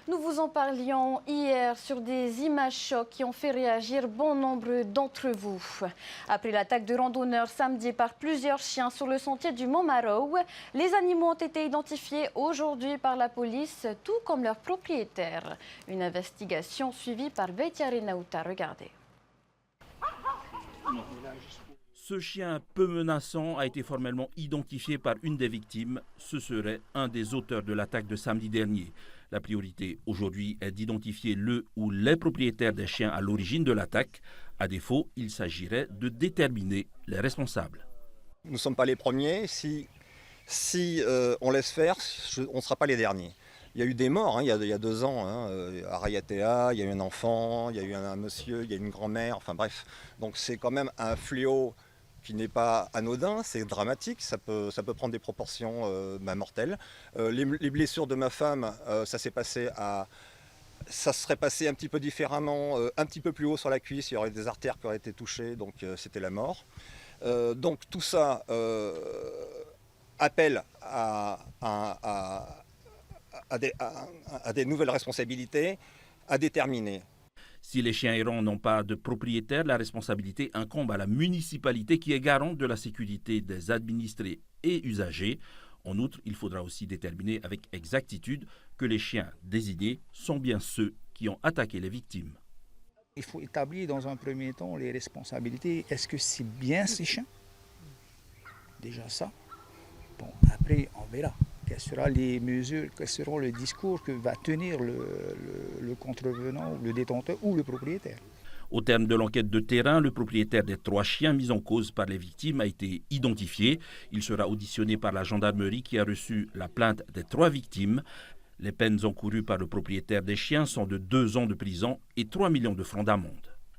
Nous vous en parlions hier sur des images chocs qui ont fait réagir bon nombre d'entre vous. Après l'attaque de randonneurs samedi par plusieurs chiens sur le sentier du Montmarault, les animaux ont été identifiés aujourd'hui par la police, tout comme leurs propriétaires. Une investigation suivie par Veitiari Nauta. Regardez. Ce chien peu menaçant a été formellement identifié par une des victimes. Ce serait un des auteurs de l'attaque de samedi dernier. La priorité aujourd'hui est d'identifier le ou les propriétaires des chiens à l'origine de l'attaque. À défaut, il s'agirait de déterminer les responsables. Nous ne sommes pas les premiers. Si on laisse faire, on ne sera pas les derniers. Il y a eu des morts il y a 2 ans, à Rayatea, il y a eu un enfant, il y a eu un monsieur, il y a eu une grand-mère, enfin bref. Donc c'est quand même un fléau qui n'est pas anodin, c'est dramatique, ça peut prendre des proportions mortelles. Les blessures de ma femme, ça serait passé un petit peu différemment, un petit peu plus haut sur la cuisse, il y aurait des artères qui auraient été touchées, donc c'était la mort. Donc tout ça appelle à des nouvelles responsabilités à déterminer. Si les chiens errants n'ont pas de propriétaire, la responsabilité incombe à la municipalité qui est garante de la sécurité des administrés et usagers. En outre, il faudra aussi déterminer avec exactitude que les chiens désignés sont bien ceux qui ont attaqué les victimes. Il faut établir dans un premier temps les responsabilités. Est-ce que c'est bien ces chiens? Déjà ça. Bon, après, on verra. Quelles seront les mesures, quels seront le discours que va tenir le contrevenant, le détenteur ou le propriétaire. Au terme de l'enquête de terrain, le propriétaire des 3 chiens mis en cause par les victimes a été identifié. Il sera auditionné par la gendarmerie qui a reçu la plainte des 3 victimes. Les peines encourues par le propriétaire des chiens sont de 2 ans de prison et 3 millions de francs d'amende.